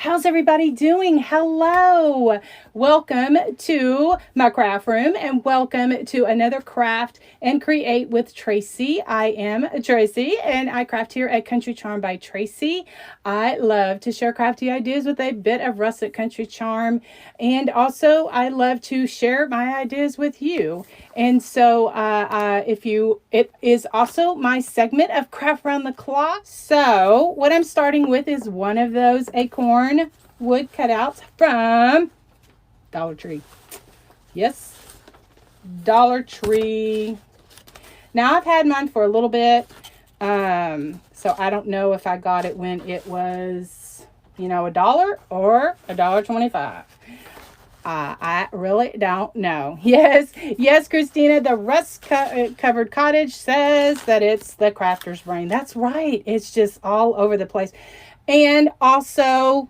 How's everybody doing? Hello. Welcome to my craft room and welcome to another Craft and Create with Tracy. I am Tracy and I craft here at Country Charm by Tracy. I love to share crafty ideas with a bit of rustic country charm, and also I love to share my ideas with you. And so it is also my segment of Craft Round the Clock. So what I'm starting with is one of those acorn wood cutouts from Dollar Tree. Yes, Dollar Tree. Now I've had mine for a little bit. So I don't know if I got it when it was, $1 or $1.25. I really don't know. Yes, Christina, the rust covered cottage says that it's the crafter's brain. That's right. It's just all over the place. And also,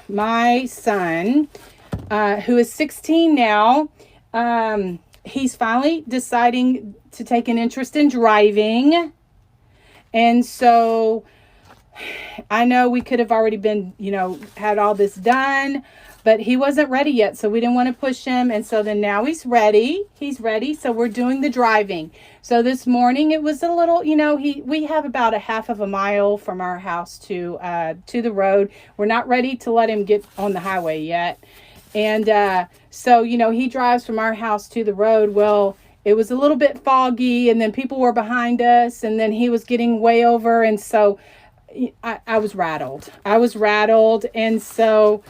my son, who is 16 now, he's finally deciding to take an interest in driving. And so I know we could have already been, had all this done, but he wasn't ready yet. So we didn't want to push him. And so then now he's ready. He's ready. So we're doing the driving. So this morning it was a little, we have about a half of a mile from our house to the road. We're not ready to let him get on the highway yet. And so, he drives from our house to the road. Well, it was a little bit foggy and then people were behind us and then he was getting way over. And so I was rattled. And so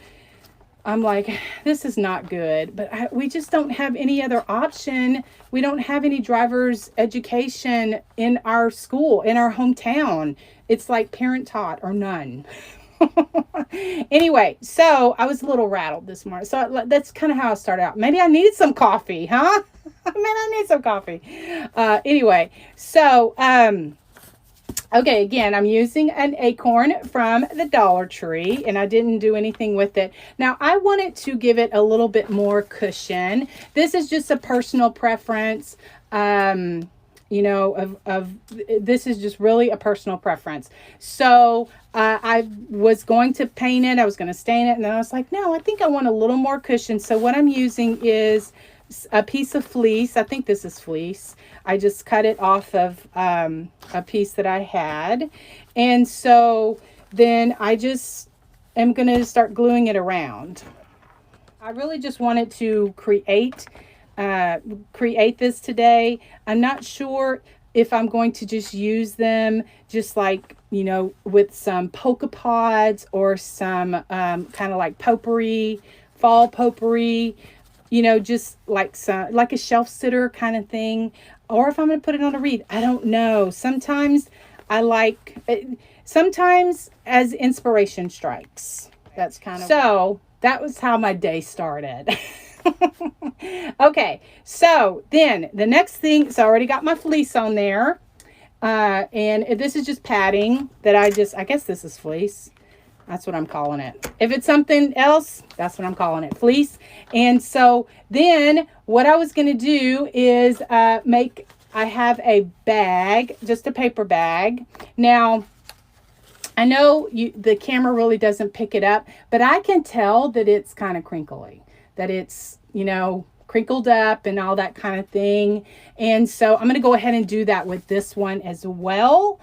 I'm like, this is not good, but we just don't have any other option. We don't have any driver's education in our school, in our hometown. It's like parent taught or none. Anyway, so I was a little rattled this morning. So that's kind of how I started out. Maybe I needed some coffee, huh? I need some coffee. Anyway, so, okay, again, I'm using an acorn from the Dollar Tree, and I didn't do anything with it. Now, I wanted to give it a little bit more cushion. This is just a personal preference. This is just really a personal preference. So I was going to paint it. I was going to stain it. And then I was like, no, I think I want a little more cushion. So what I'm using is a piece of fleece. I think this is fleece. I just cut it off of a piece that I had. And so then I just am going to start gluing it around. I really just wanted to create this today. I'm not sure if I'm going to just use them just like, with some polka pods or some kind of like potpourri, fall potpourri, just like a shelf sitter kind of thing, or if I'm going to put it on a wreath. I don't know. Sometimes sometimes as inspiration strikes. That's kind of, so that was how my day started. Okay, so then the next thing, so I already got my fleece on there. And this is just padding that I guess this is fleece. That's what I'm calling it. If it's something else, that's what I'm calling it, fleece. And so then what I was going to do is I have a bag, just a paper bag. Now, I know the camera really doesn't pick it up, but I can tell that it's kind of crinkly, that it's, crinkled up and all that kind of thing. And so I'm going to go ahead and do that with this one as well,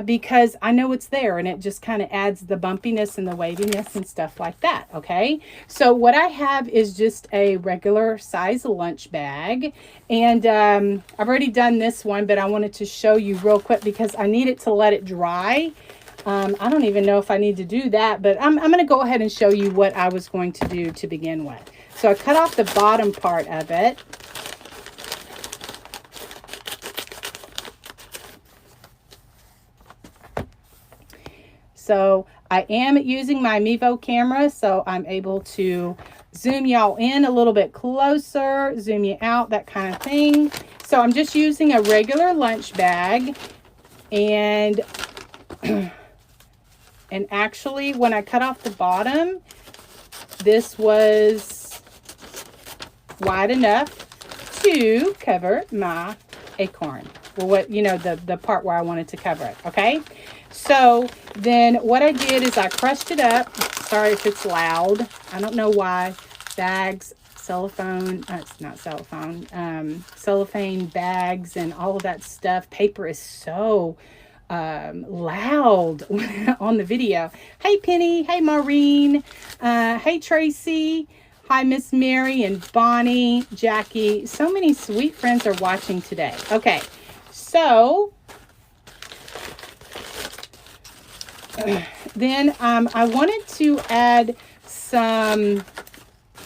because I know it's there and it just kind of adds the bumpiness and the waviness and stuff like that. Okay. So what I have is just a regular size lunch bag, and I've already done this one, but I wanted to show you real quick because I needed to let it dry. I don't even know if I need to do that, but I'm going to go ahead and show you what I was going to do to begin with. So I cut off the bottom part of it. So I am using my Mevo camera, so I'm able to zoom y'all in a little bit closer, zoom you out, that kind of thing. So I'm just using a regular lunch bag, and and actually when I cut off the bottom, this was wide enough to cover my acorn. Well, the part where I wanted to cover it. Okay. So then what I did is I crushed it up. Sorry if it's loud. I don't know why. Bags, cellophane, it's not cellophane, cellophane bags and all of that stuff. Paper is so loud on the video. Hey Penny, hey Maureen, hey Tracy, hi Miss Mary and Bonnie, Jackie. So many sweet friends are watching today. Okay, so then I wanted to add some,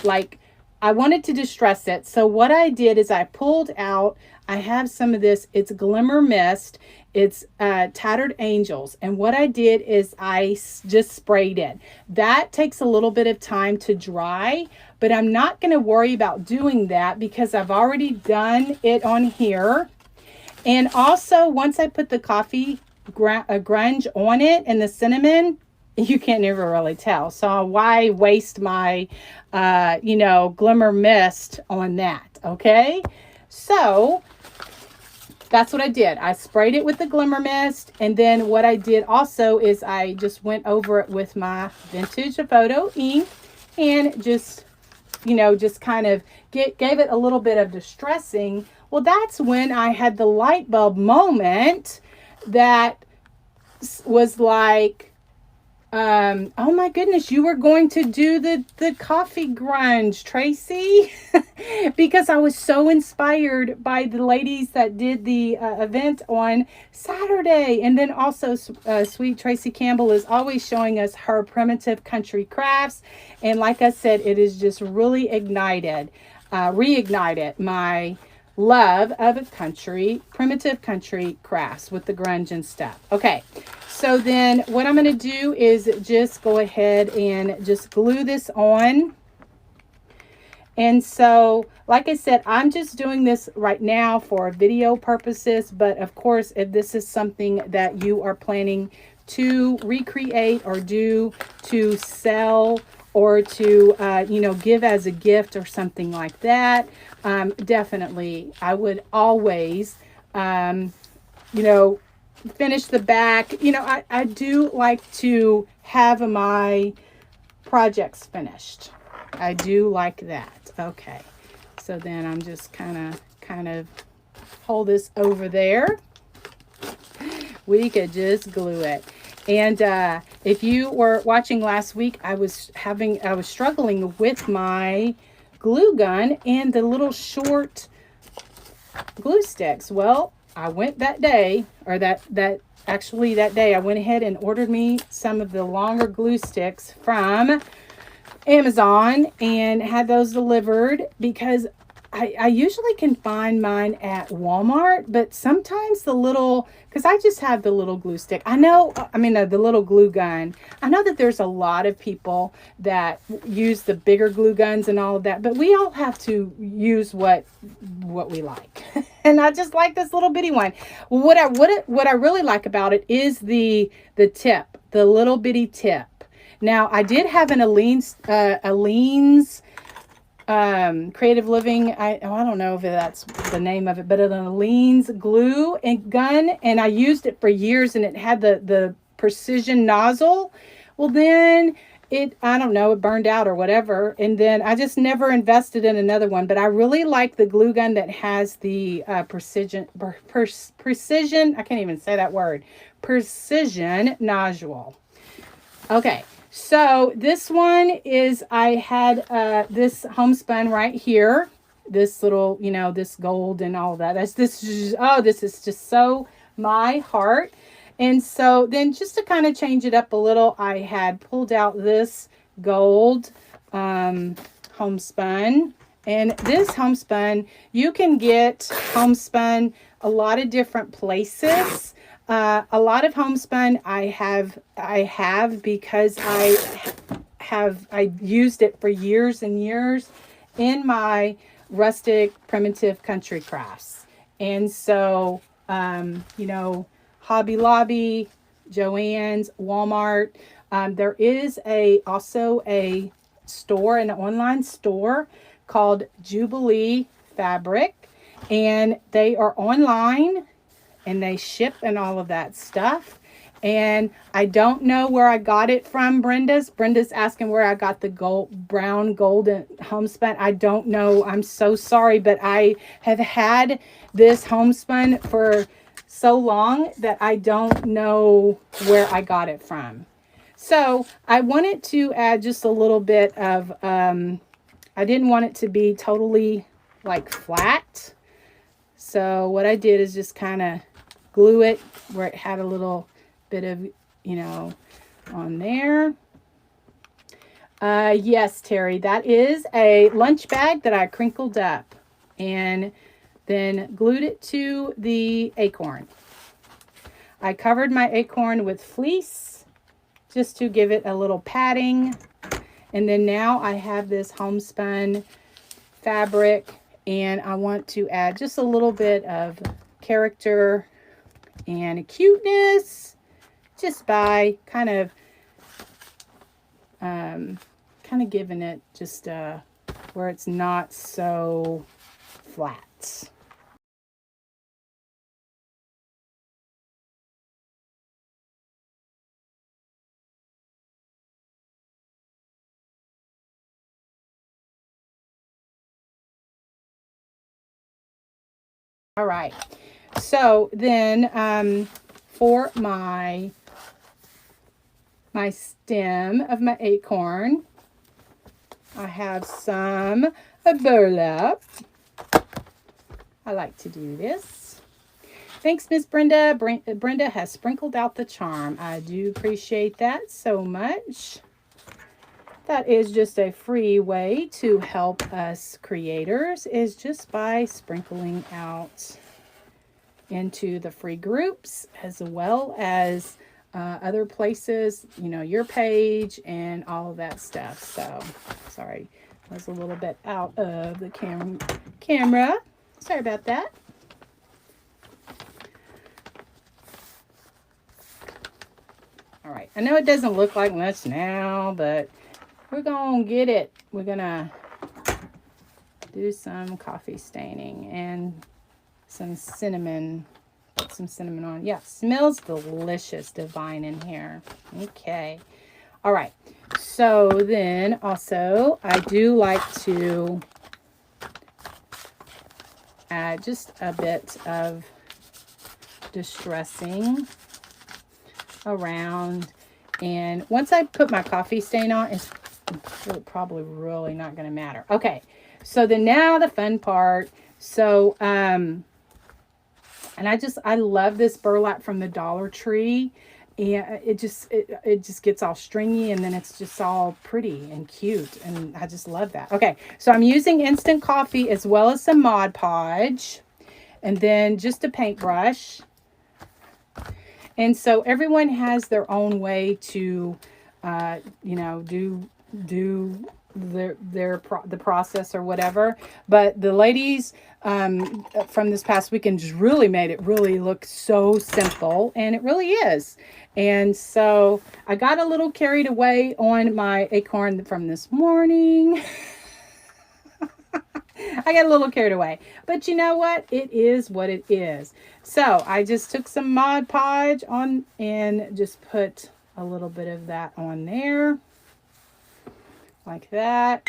like, I wanted to distress it. So what I did is I pulled out, I have some of this, it's Glimmer Mist, it's Tattered Angels. And what I did is I just sprayed it. That takes a little bit of time to dry, but I'm not going to worry about doing that because I've already done it on here. And also, once I put the coffee grunge on it and the cinnamon, you can't never really tell. So why waste my, Glimmer Mist on that? Okay. So that's what I did. I sprayed it with the Glimmer Mist. And then what I did also is I just went over it with my vintage photo ink and just, just kind of gave it a little bit of distressing. Well, that's when I had the light bulb moment that was like, oh my goodness, you were going to do the coffee grunge, Tracy, because I was so inspired by the ladies that did the event on Saturday. And then also sweet Tracy Campbell is always showing us her primitive country crafts. And like I said, it is just really reignited my love of primitive country crafts with the grunge and stuff. Okay. So then what I'm going to do is just go ahead and just glue this on. And so, like I said, I'm just doing this right now for video purposes. But of course, if this is something that you are planning to recreate or do to sell or to, give as a gift or something like that, definitely, I would always, finish the back. I do like to have my projects finished. I do like that. Okay. So then I'm just kind of hold this over there. We could just glue it. And if you were watching last week, I was struggling with my glue gun and the little short glue sticks. Well, I went that day, or that day, I went ahead and ordered me some of the longer glue sticks from Amazon and had those delivered because I usually can find mine at Walmart, but sometimes because I just have the little glue stick. The little glue gun. I know that there's a lot of people that use the bigger glue guns and all of that, but we all have to use what we like. And I just like this little bitty one. What I really like about it is the tip, the little bitty tip. Now, I did have an Aleene's Creative Living, I don't know if that's the name of it, but an Aleene's glue and gun, and I used it for years, and it had the precision nozzle. Well, then it burned out or whatever, and then I just never invested in another one. But I really like the glue gun that has the precision, I can't even say that word, precision nozzle. Okay. So this one is, I had this homespun right here, this little, this gold and all that. This is just so my heart. And so then just to kind of change it up a little, I had pulled out this gold homespun. And this homespun, you can get homespun a lot of different places. A lot of homespun I have because I used it for years and years in my rustic primitive country crafts. And so, Hobby Lobby, Joann's, Walmart. There is also an online store called Jubilee Fabric, and they are online and they ship and all of that stuff. And I don't know where I got it from, Brenda's. Brenda's asking where I got the brown golden homespun. I don't know. I'm so sorry, but I have had this homespun for so long that I don't know where I got it from. So I wanted to add just a little bit of, I didn't want it to be totally like flat. So what I did is just kind of glue it where it had a little bit of, you know, on there. Yes, Terry, that is a lunch bag that I crinkled up and then glued it to the acorn. I covered my acorn with fleece just to give it a little padding. And then now I have this homespun fabric and I want to add just a little bit of character and cuteness just by kind of giving it just where it's not so flat. All right, so then for my stem of my acorn, I have some burlap. I like to do this. Thanks, Miss Brenda. Brenda has sprinkled out the charm. I do appreciate that so much. That is just a free way to help us creators, is just by sprinkling out into the free groups as well as other places, you know, your page and all of that stuff. So, sorry, I was a little bit out of the camera. Sorry about that. All right, I know it doesn't look like much now, but we're gonna get it. We're gonna do some coffee staining and some cinnamon. Put some cinnamon on. Yeah, smells delicious, divine in here. Okay. All right. So then also I do like to add just a bit of distressing around. And once I put my coffee stain on, it's probably really not going to matter. Okay. So then now the fun part. So, and I love this burlap from the Dollar Tree. And it just gets all stringy and then it's just all pretty and cute. And I just love that. Okay, so I'm using instant coffee as well as some Mod Podge. And then just a paintbrush. And so everyone has their own way to, you know, do the process or whatever. But the ladies from this past weekend just really made it really look so simple, and it really is. And so I got a little carried away on my acorn from this morning. I got a little carried away, but you know what? It is what it is. So I just took some Mod Podge on and just put a little bit of that on there like that.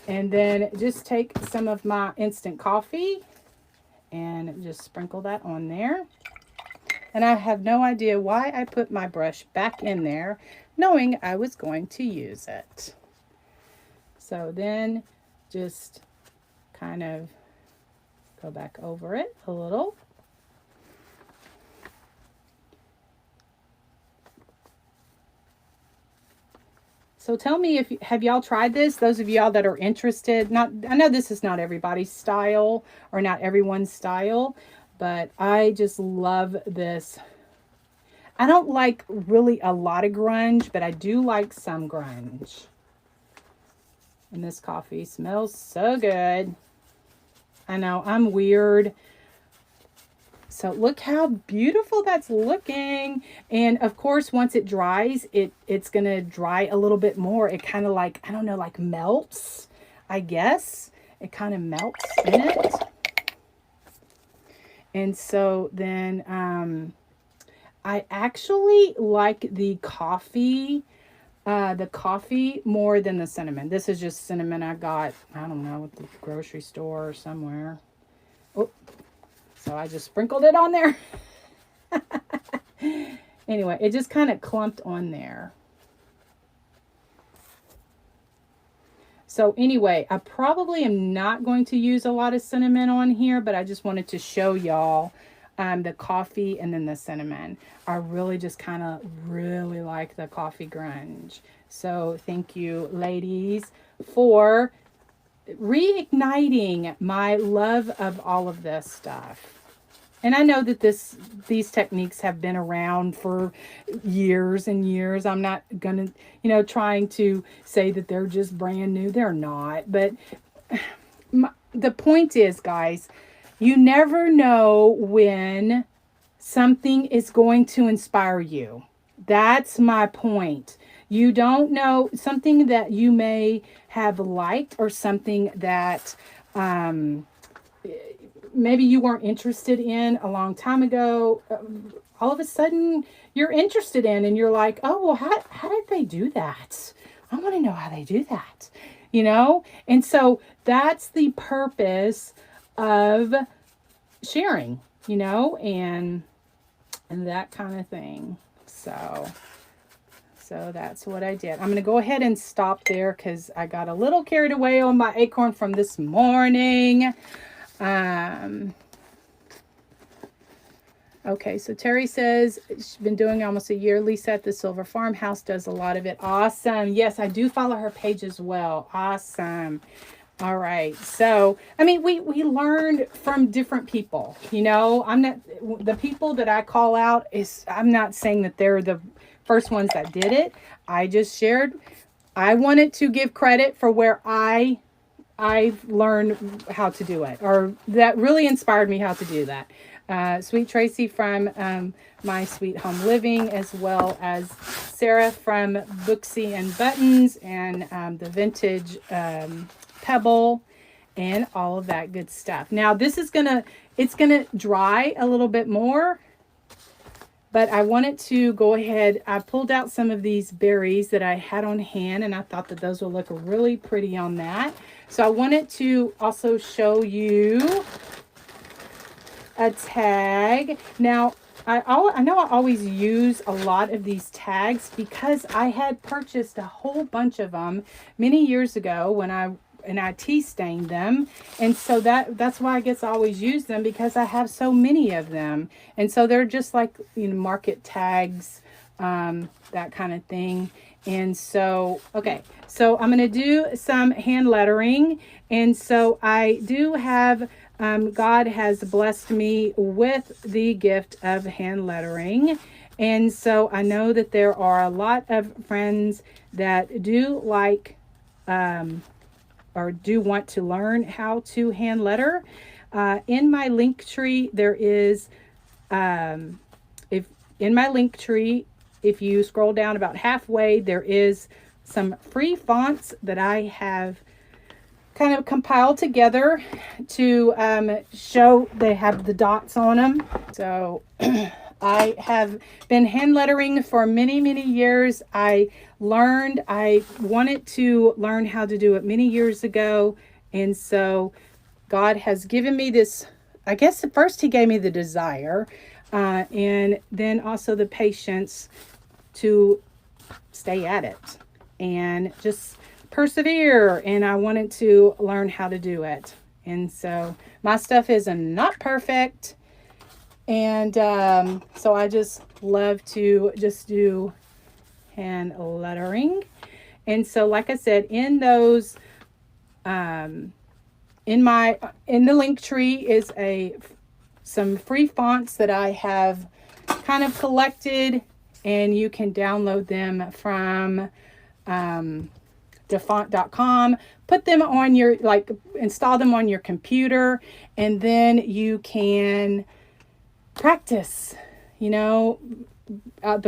And then just take some of my instant coffee and just sprinkle that on there. And I have no idea why I put my brush back in there, knowing I was going to use it. So then just kind of go back over it a little. So tell me if have y'all tried this? Those of y'all that are interested. I know this is not everybody's style or not everyone's style, but I just love this. I don't like really a lot of grunge, but I do like some grunge. And this coffee smells so good. I know, I'm weird. So look how beautiful that's looking. And of course, once it dries, it's going to dry a little bit more. It kind of like, I don't know, like melts, I guess. It kind of melts in it. And so then I actually like the coffee more than the cinnamon. This is just cinnamon I got, I don't know, at the grocery store or somewhere. Oh, so I just sprinkled it on there. Anyway, it just kind of clumped on there. So anyway, I probably am not going to use a lot of cinnamon on here, but I just wanted to show y'all the coffee and then the cinnamon. I really just kind of really like the coffee grunge. So thank you, ladies, for reigniting my love of all of this stuff. And I know that these techniques have been around for years and years. I'm not going to, trying to say that they're just brand new. They're not. But the point is, guys, you never know when something is going to inspire you. That's my point. You don't know something that you may have liked or something that maybe you weren't interested in a long time ago. All of a sudden you're interested in, and you're like, oh, well, how did they do that? I want to know how they do that, And so that's the purpose of sharing, and that kind of thing. So that's what I did. I'm going to go ahead and stop there because I got a little carried away on my acorn from this morning. Okay, so Terry says she's been doing almost a year. Lisa at the Silver Farmhouse does a lot of it. Awesome. Yes, I do follow her page as well. Awesome. All right. So, I mean, we learned from different people, I'm not, the people that I call out I'm not saying that they're the first ones that did it. I just shared, I wanted to give credit for where I've learned how to do it, or that really inspired me how to do that. Sweet Tracy from My Sweet Home Living, as well as Sarah from Booksy and Buttons, and the Vintage Pebble, and all of that good stuff. Now this is it's gonna dry a little bit more, but I wanted to go ahead. I pulled out some of these berries that I had on hand, and I thought that those would look really pretty on that. So I wanted to also show you a tag. Now, I know I always use a lot of these tags because I had purchased a whole bunch of them many years ago when I tea stained them. And so that's why I guess I always use them, because I have so many of them. And so they're just like, market tags, that kind of thing. And so, okay, so I'm going to do some hand lettering. And so I do have, God has blessed me with the gift of hand lettering. And so I know that there are a lot of friends that do like, or do want to learn how to hand letter. In my link tree, there is, if you scroll down about halfway, there is some free fonts that I have kind of compiled together to show. They have the dots on them. So I have been hand lettering for many, many years. I wanted to learn how to do it many years ago. And so God has given me this, I guess at first he gave me the desire, and then also the patience to stay at it and just persevere. And I wanted to learn how to do it. And so my stuff is not perfect. And so I just love to just do hand lettering. And so, like I said, in those, in the link tree is some free fonts that I have kind of collected, and you can download them from defont.com, put them on your, install them on your computer, and then you can practice, the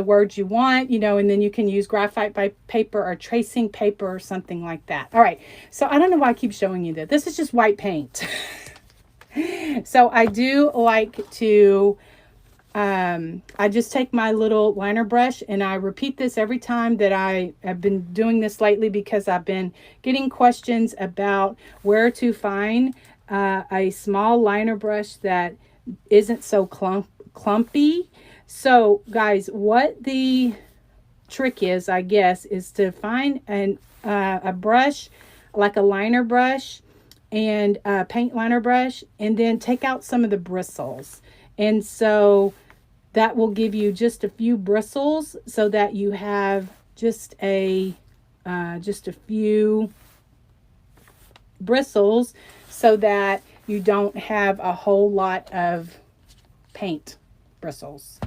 words you want, and then you can use graphite by paper or tracing paper or something like that. All right. So I don't know why I keep showing you that. This is just white paint. So I do like to I just take my little liner brush, and I repeat this every time that I have been doing this lately, because I've been getting questions about where to find a small liner brush that isn't so clumpy. So guys, what the trick is, I guess, is to find a brush, like a liner brush and a paint liner brush, and then take out some of the bristles. And so that will give you just a few bristles, so that you have just a few bristles, so that you don't have a whole lot of paint bristles.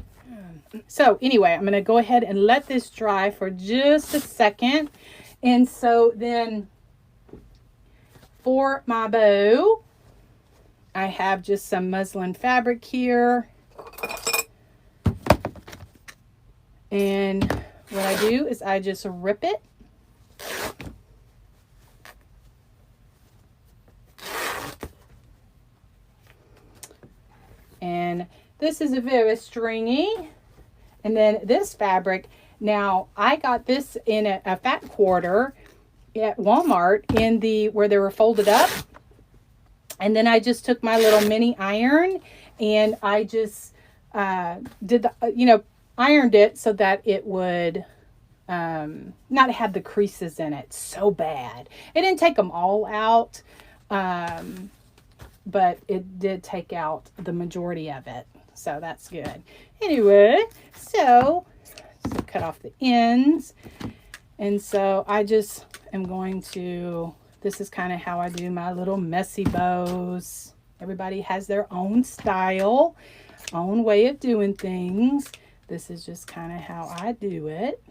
So anyway, I'm going to go ahead and let this dry for just a second. And so then for my bow, I have just some muslin fabric here. And what I do is I just rip it. And this is a very stringy. And then this fabric, now I got this in a fat quarter at Walmart, in the where they were folded up. And then I just took my little mini iron, and I just did the, ironed it so that it would not have the creases in it so bad. It didn't take them all out, but it did take out the majority of it. So that's good. Anyway, so cut off the ends. And so I just am going to, this is kind of how I do my little messy bows. Everybody has their own style, own way of doing things. This is just kind of how I do it.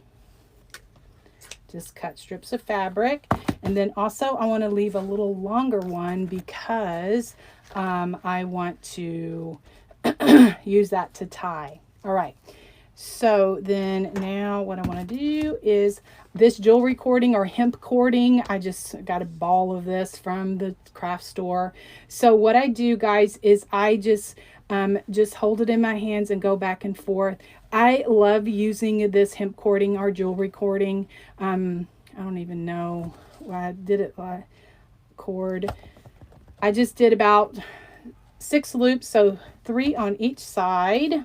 Just cut strips of fabric. And then also I want to leave a little longer one, because I want to use that to tie. All right. So then now what I want to do is this jewelry cording, or hemp cording. I just got a ball of this from the craft store. So what I do, guys, is I just hold it in my hands and go back and forth. I love using this hemp cording or jewelry cording. I don't even know why I did it. Cord. I just did about 6 loops, so 3 on each side.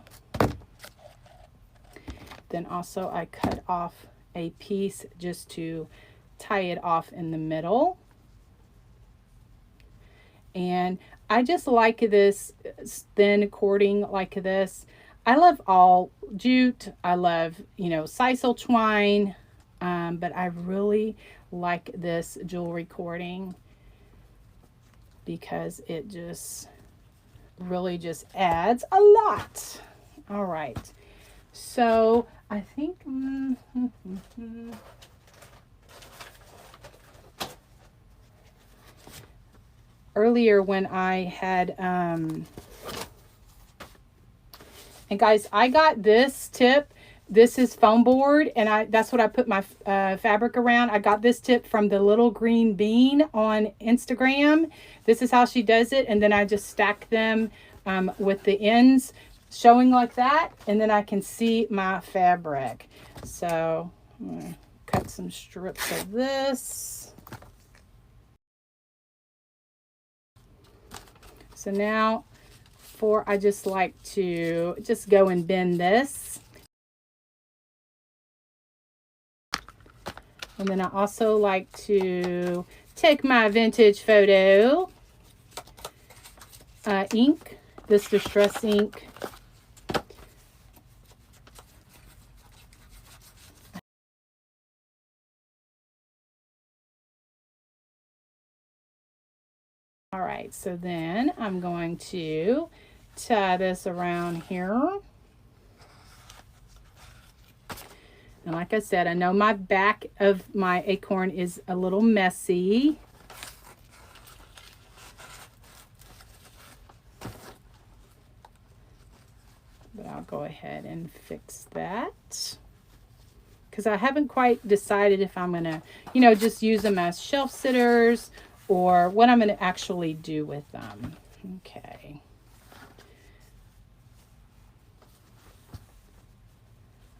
Then also I cut off a piece just to tie it off in the middle. And I just like this thin cording like this. I love all jute. I love, sisal twine. But I really like this jewelry cording, because it just really just adds a lot. All right. So I think earlier when I had and guys, I got this tip. This is foam board, and that's what I put my fabric around. I got this tip from the Little Green Bean on Instagram. This is how she does it, and then I just stack them with the ends showing like that, and then I can see my fabric. So I'm gonna cut some strips of this. So now I just like to just go and bend this. And then I also like to take my vintage photo ink, this distress ink. All right, so then I'm going to tie this around here. And like I said, I know my back of my acorn is a little messy. But I'll go ahead and fix that, because I haven't quite decided if I'm going to, just use them as shelf sitters or what I'm going to actually do with them. Okay.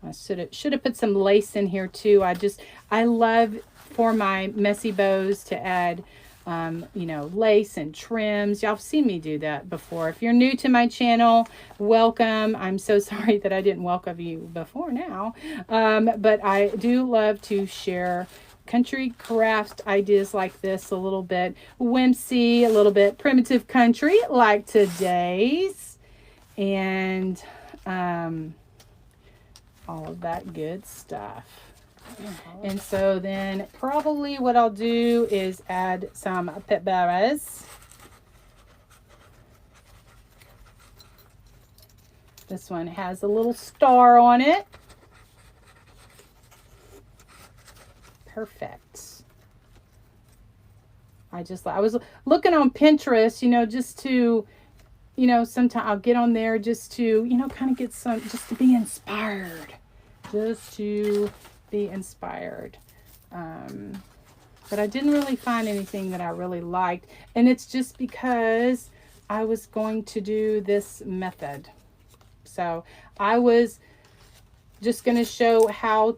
I should have put some lace in here too. I love for my messy bows to add, you know, lace and trims. Y'all have seen me do that before. If you're new to my channel, welcome. I'm so sorry that I didn't welcome you before now. But I do love to share country craft ideas like this, a little bit whimsy, a little bit primitive country like today's, and all of that good stuff. And so then probably what I'll do is add some peppers. This one has a little star on it. Perfect. I was looking on Pinterest, you know, just to, you know, sometimes I'll get on there just to, you know, kind of get some, just to be inspired. Just to be inspired. But I didn't really find anything that I really liked. And it's just because I was going to do this method. So I was just going to show how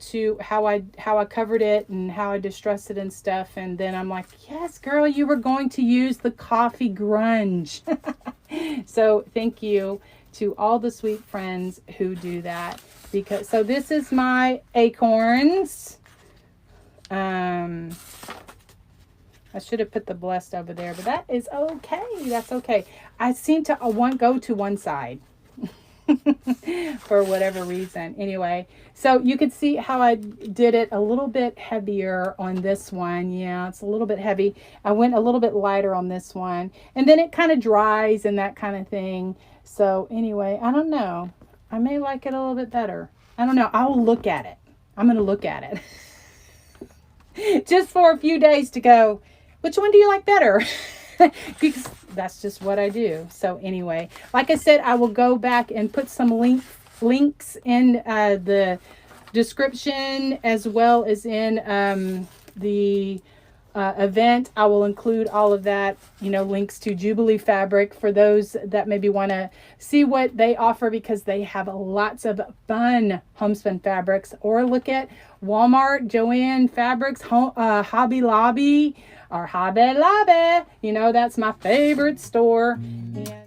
I covered it and how I distressed it and stuff. And then I'm like, yes, girl, you were going to use the coffee grunge. So thank you to all the sweet friends who do that. So this is my acorns. I should have put the blessed over there, but that is okay. That's okay. I seem to go to one side. For whatever reason. Anyway, so you can see how I did it a little bit heavier on this one. Yeah, it's a little bit heavy. I went a little bit lighter on this one. And then it kind of dries and that kind of thing. So anyway, I don't know. I may like it a little bit better. I don't know. I'll look at it. I'm going to look at it. Just for a few days to go, which one do you like better? Because that's just what I do. So anyway, like I said, I will go back and put some links in the description as well as in the event. I will include all of that, you know, links to Jubilee Fabric for those that maybe want to see what they offer, because they have lots of fun homespun fabrics. Or look at Walmart, Joann Fabrics, Hobby Lobby, or Hobby Lobby. You know, that's my favorite store. Yeah.